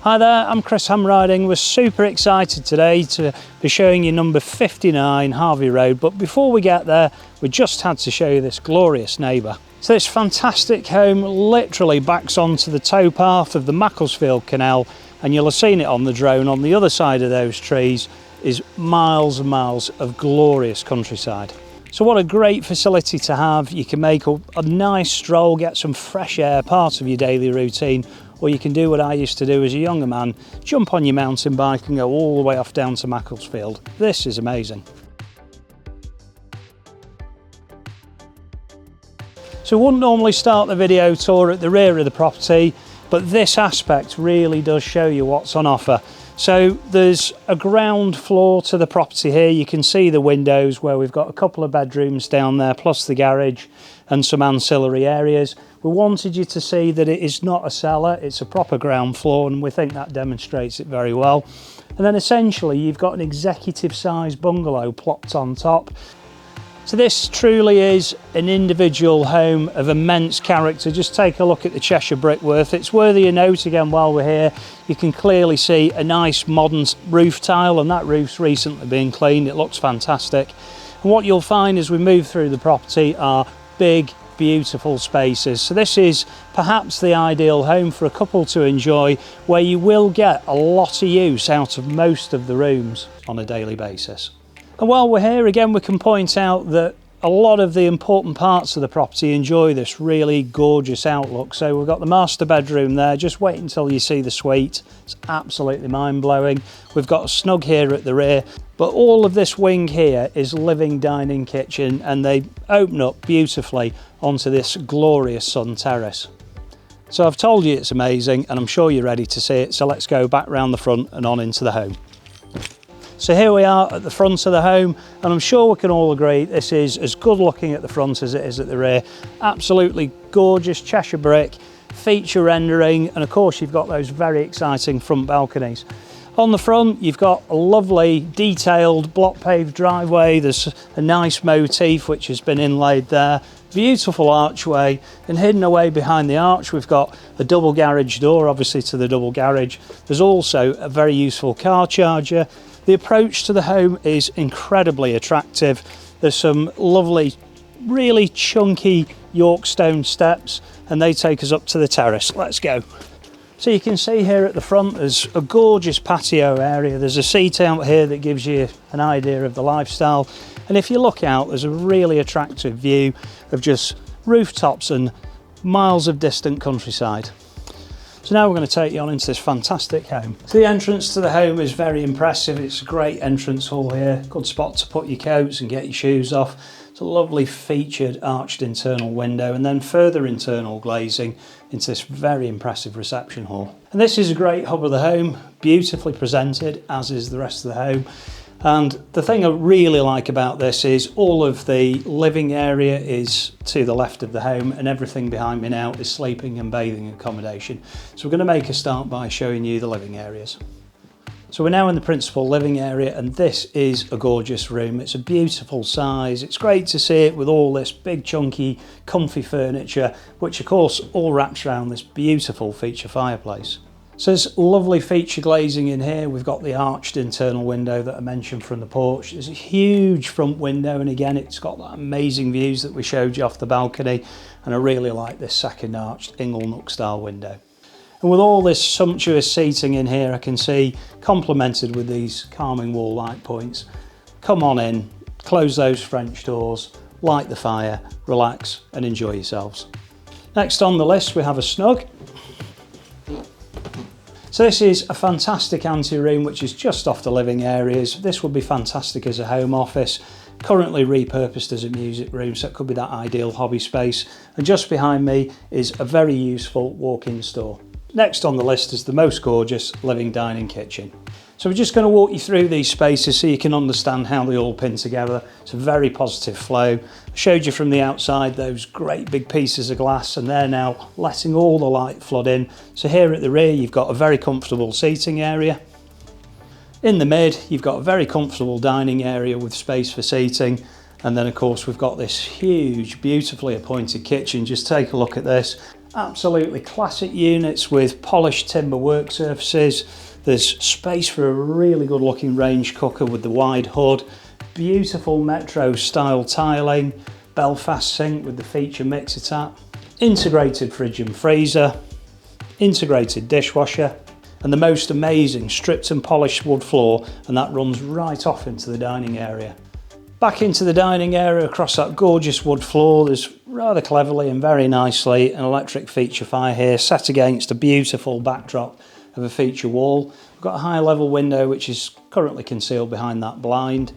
Hi there, I'm Chris Hamriding. We're super excited today to be showing you number 59 Harvey Road, but before we get there we just had to show you this glorious neighbour. So this fantastic home literally backs onto the towpath of the Macclesfield Canal, and you'll have seen it on the drone. On the other side of those trees is miles and miles of glorious countryside. So what a great facility to have. You can make a nice stroll, get some fresh air, part of your daily routine, or you can do what I used to do as a younger man, jump on your mountain bike and go all the way off down to Macclesfield. This is amazing. So we wouldn't normally start the video tour at the rear of the property, but this aspect really does show you what's on offer. So there's a ground floor to the property here. You can see the windows where we've got a couple of bedrooms down there, plus the garage and some ancillary areas. We wanted you to see that it is not a cellar, it's a proper ground floor, and we think that demonstrates it very well. And then essentially you've got an executive size bungalow plopped on top. So this truly is an individual home of immense character. Just take a look at the Cheshire brickwork. It's worthy of note again while we're here. You can clearly see a nice modern roof tile, and that roof's recently been cleaned. It looks fantastic. And what you'll find as we move through the property are big, beautiful spaces. So this is perhaps the ideal home for a couple to enjoy, where you will get a lot of use out of most of the rooms on a daily basis. And while we're here, again, we can point out that a lot of the important parts of the property enjoy this really gorgeous outlook. So we've got the master bedroom there. Just wait until you see the suite. It's absolutely mind-blowing. We've got a snug here at the rear, but all of this wing here is living dining kitchen, and they open up beautifully onto this glorious sun terrace. So I've told you it's amazing, and I'm sure you're ready to see it. So let's go back round the front and on into the home. So here we are at the front of the home, and I'm sure we can all agree this is as good looking at the front as it is at the rear. Absolutely gorgeous Cheshire brick, feature rendering, and of course you've got those very exciting front balconies. On the front you've got a lovely detailed block paved driveway. There's a nice motif which has been inlaid there. Beautiful archway, and hidden away behind the arch we've got a double garage door, obviously to the double garage. There's also a very useful car charger. The approach to the home is incredibly attractive. There's some lovely, really chunky York stone steps, and they take us up to the terrace. Let's go. So you can see here at the front there's a gorgeous patio area. There's a seat out here that gives you an idea of the lifestyle. And if you look out, there's a really attractive view of just rooftops and miles of distant countryside. So now we're going to take you on into this fantastic home. So the entrance to the home is very impressive. It's a great entrance hall here. Good spot to put your coats and get your shoes off. It's a lovely featured arched internal window, and then further internal glazing into this very impressive reception hall. And this is a great hub of the home, beautifully presented, as is the rest of the home. And the thing I really like about this is all of the living area is to the left of the home, and everything behind me now is sleeping and bathing accommodation. So we're going to make a start by showing you the living areas. So we're now in the principal living area, and this is a gorgeous room. It's a beautiful size. It's great to see it with all this big chunky comfy furniture, which of course all wraps around this beautiful feature fireplace. So there's lovely feature glazing in here. We've got the arched internal window that I mentioned from the porch. There's a huge front window, and again it's got that amazing views that we showed you off the balcony, and I really like this second arched ingle nook style window. And with all this sumptuous seating in here, I can see complemented with these calming wall light points. Come on in, close those French doors, light the fire, relax and enjoy yourselves. Next on the list we have a snug. So this is a fantastic anteroom which is just off the living areas. This would be fantastic as a home office, currently repurposed as a music room, so it could be that ideal hobby space. And just behind me is a very useful walk-in store. Next on the list is the most gorgeous living dining kitchen. So we're just going to walk you through these spaces so you can understand how they all pin together. It's a very positive flow. I showed you from the outside those great big pieces of glass, and they're now letting all the light flood in. So here at the rear you've got a very comfortable seating area. In the mid you've got a very comfortable dining area with space for seating, and then of course we've got this huge beautifully appointed kitchen. Just take a look at this. Absolutely classic units with polished timber work surfaces. There's space for a really good looking range cooker with the wide hood, beautiful metro style tiling, Belfast sink with the feature mixer tap, integrated fridge and freezer, integrated dishwasher, and the most amazing stripped and polished wood floor, and that runs right off into the dining area. Back into the dining area across that gorgeous wood floor, there's rather cleverly and very nicely an electric feature fire here set against a beautiful backdrop of a feature wall. We've got a high level window which is currently concealed behind that blind.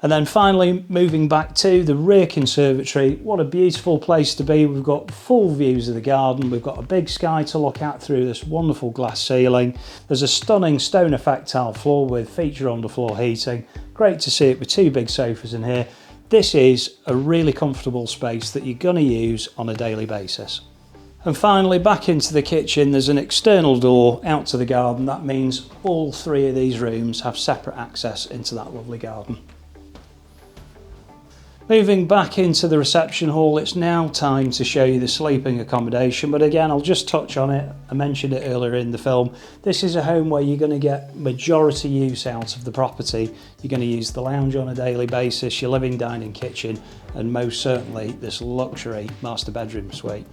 And then finally moving back to the rear conservatory, what a beautiful place to be. We've got full views of the garden, we've got a big sky to look at through this wonderful glass ceiling. There's a stunning stone effect tile floor with feature underfloor heating. Great to see it with two big sofas in here. This is a really comfortable space that you're going to use on a daily basis. And finally, back into the kitchen, there's an external door out to the garden. That means all three of these rooms have separate access into that lovely garden. Moving back into the reception hall, it's now time to show you the sleeping accommodation, but again, I'll just touch on it. I mentioned it earlier in the film. This is a home where you're going to get majority use out of the property. You're going to use the lounge on a daily basis, your living, dining, kitchen, and most certainly this luxury master bedroom suite.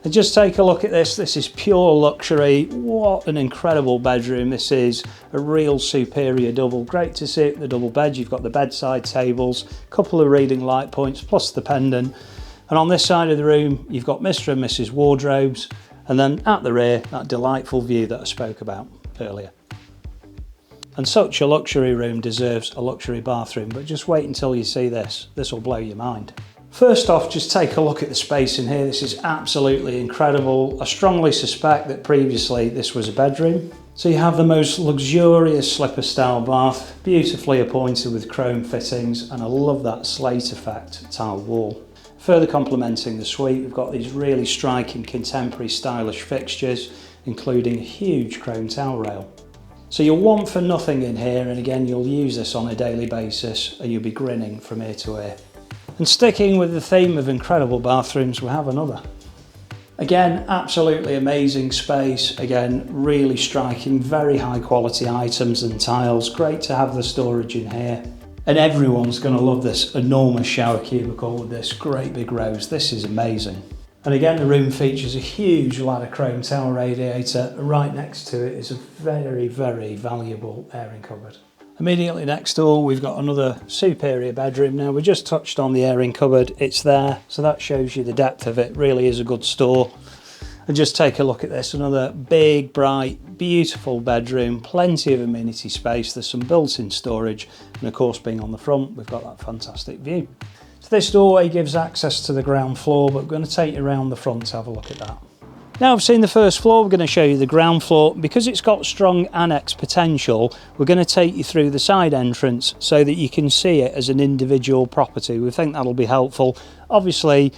And just take a look at this. This is pure luxury. What an incredible bedroom. This is a real superior double. Great to see it, the double bed. You've got the bedside tables, a couple of reading light points plus the pendant, and on this side of the room you've got Mr. and Mrs. wardrobes, and then at the rear that delightful view that I spoke about earlier. And such a luxury room deserves a luxury bathroom, but just wait until you see this. This will blow your mind. First off, just take a look at the space in here. This is absolutely incredible. I strongly suspect that previously this was a bedroom. So you have the most luxurious slipper style bath, beautifully appointed with chrome fittings, and I love that slate effect tile wall. Further complementing the suite, we've got these really striking contemporary stylish fixtures, including a huge chrome towel rail. So you'll want for nothing in here, and again you'll use this on a daily basis and you'll be grinning from ear to ear. And sticking with the theme of incredible bathrooms, we have another. Again, absolutely amazing space. Again, really striking, very high quality items and tiles. Great to have the storage in here. And everyone's going to love this enormous shower cubicle with this great big rose. This is amazing. And again, the room features a huge ladder chrome towel radiator. Right next to it is a very, very valuable airing cupboard. Immediately next door, we've got another superior bedroom. Now, we just touched on the airing cupboard. It's there, so that shows you the depth of it. Really is a good store. And just take a look at this. Another big, bright, beautiful bedroom. Plenty of amenity space. There's some built-in storage. And of course, being on the front, we've got that fantastic view. So this doorway gives access to the ground floor, but we're going to take you around the front to have a look at that. Now I've seen the first floor, we're going to show you the ground floor. Because it's got strong annex potential, we're going to take you through the side entrance so that you can see it as an individual property. We think that'll be helpful. Obviously,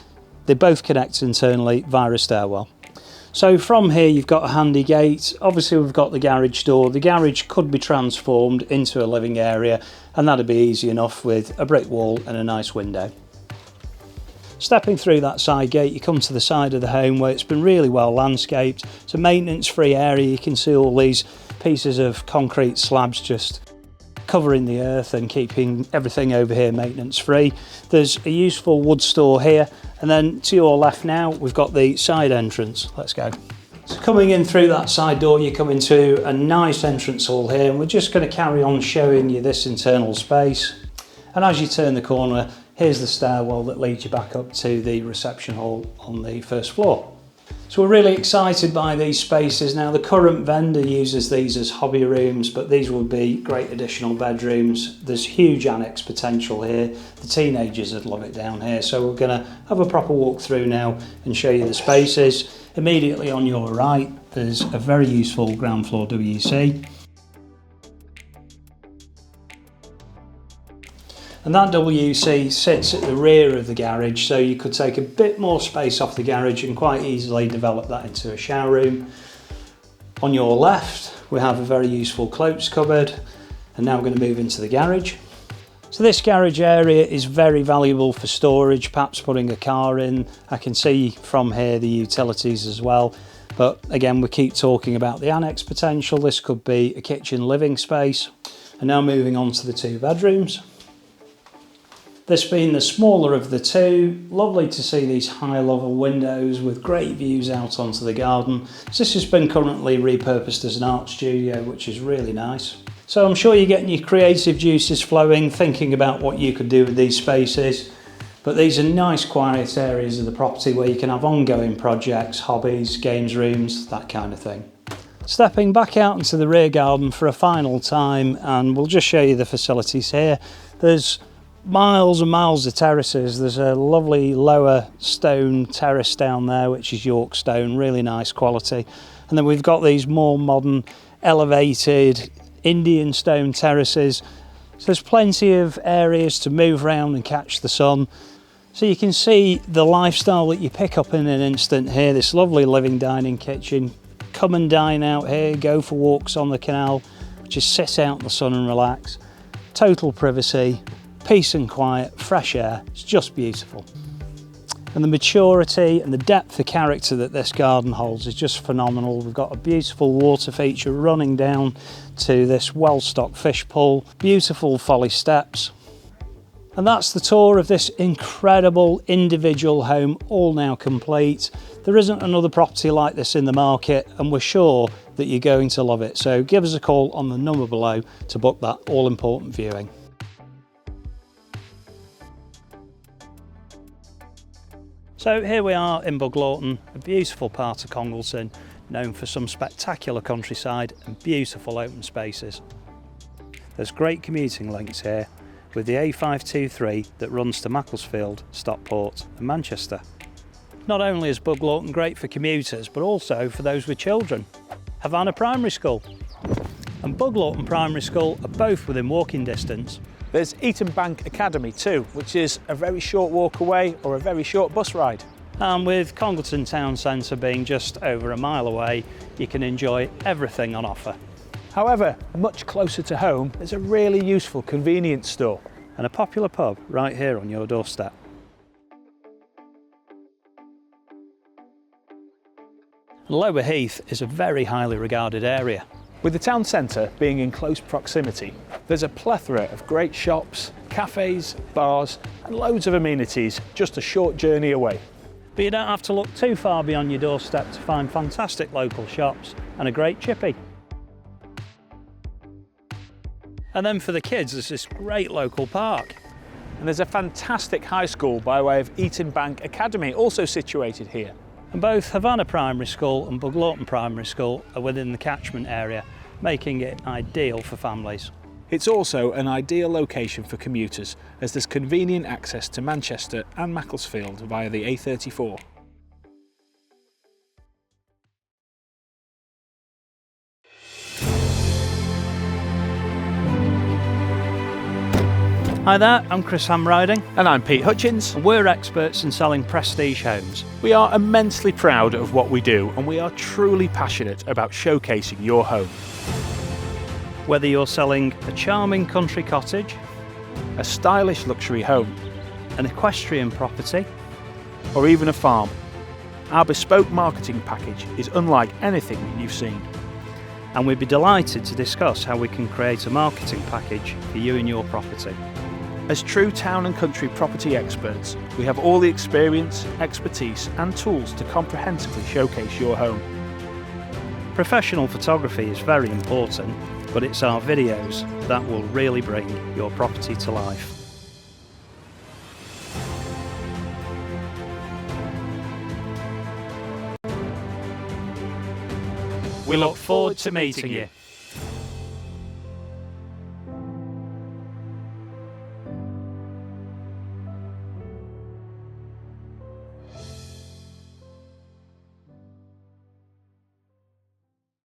they both connect internally via a stairwell. So from here you've got a handy gate. Obviously we've got the garage door. The garage could be transformed into a living area, and that'd be easy enough with a brick wall and a nice window. Stepping through that side gate, you come to the side of the home where it's been really well landscaped. It's a maintenance-free area. You can see all these pieces of concrete slabs just covering the earth and keeping everything over here maintenance-free. There's a useful wood store here, and then to your left now, we've got the side entrance. Let's go. So coming in through that side door, you come into a nice entrance hall here, and we're just going to carry on showing you this internal space. And as you turn the corner, here's the stairwell that leads you back up to the reception hall on the first floor. So we're really excited by these spaces. Now the current vendor uses these as hobby rooms, but these will be great additional bedrooms. There's huge annex potential here. The teenagers would love it down here. So we're going to have a proper walk through now and show you the spaces. Immediately on your right, there's a very useful ground floor WC. And that WC sits at the rear of the garage, so you could take a bit more space off the garage and quite easily develop that into a shower room. On your left, we have a very useful cloaks cupboard, and now we're going to move into the garage. So this garage area is very valuable for storage, perhaps putting a car in. I can see from here the utilities as well. But again, we keep talking about the annex potential. This could be a kitchen living space. And now moving on to the 2 bedrooms. This being the smaller of the 2, lovely to see these high level windows with great views out onto the garden. So this has been currently repurposed as an art studio, which is really nice. So I'm sure you're getting your creative juices flowing, thinking about what you could do with these spaces. But these are nice quiet areas of the property where you can have ongoing projects, hobbies, games rooms, that kind of thing. Stepping back out into the rear garden for a final time, and we'll just show you the facilities here. There's miles and miles of terraces. There's a lovely lower stone terrace down there, which is York stone, really nice quality. And then we've got these more modern elevated Indian stone terraces. So there's plenty of areas to move around and catch the sun. So you can see the lifestyle that you pick up in an instant here. This lovely living dining kitchen. Come and dine out here, go for walks on the canal, just sit out in the sun and relax. Total privacy, peace and quiet, fresh air. It's just beautiful. And the maturity and the depth of character that this garden holds is just phenomenal. We've got a beautiful water feature running down to this well-stocked fish pool, beautiful folly steps. And that's the tour of this incredible individual home, all now complete. There isn't another property like this in the market, and we're sure that you're going to love it. So give us a call on the number below to book that all-important viewing. So here we are in Congleton, a beautiful part of Congleton, known for some spectacular countryside and beautiful open spaces. There's great commuting links here with the A523 that runs to Macclesfield, Stockport and Manchester. Not only is Congleton great for commuters, but also for those with children. Havana Primary School and Congleton Primary School are both within walking distance. There's Eton Bank Academy too, which is a very short walk away or a very short bus ride. And with Congleton Town Centre being just over a mile away, you can enjoy everything on offer. However, much closer to home, there's a really useful convenience store. And a popular pub right here on your doorstep. Lower Heath is a very highly regarded area. With the town centre being in close proximity, there's a plethora of great shops, cafes, bars and loads of amenities just a short journey away. But you don't have to look too far beyond your doorstep to find fantastic local shops and a great chippy. And then for the kids, there's this great local park. And there's a fantastic high school by way of Eton Bank Academy, also situated here. And both Havana Primary School and Congleton Primary School are within the catchment area, making it ideal for families. It's also an ideal location for commuters, as there's convenient access to Manchester and Macclesfield via the A34. Hi there, I'm Chris Hamriding. And I'm Pete Hutchins. And we're experts in selling prestige homes. We are immensely proud of what we do, and we are truly passionate about showcasing your home. Whether you're selling a charming country cottage, a stylish luxury home, an equestrian property, or even a farm, our bespoke marketing package is unlike anything you've seen. And we'd be delighted to discuss how we can create a marketing package for you and your property. As true town and country property experts, we have all the experience, expertise and tools to comprehensively showcase your home. Professional photography is very important, but it's our videos that will really bring your property to life. We look forward to meeting you.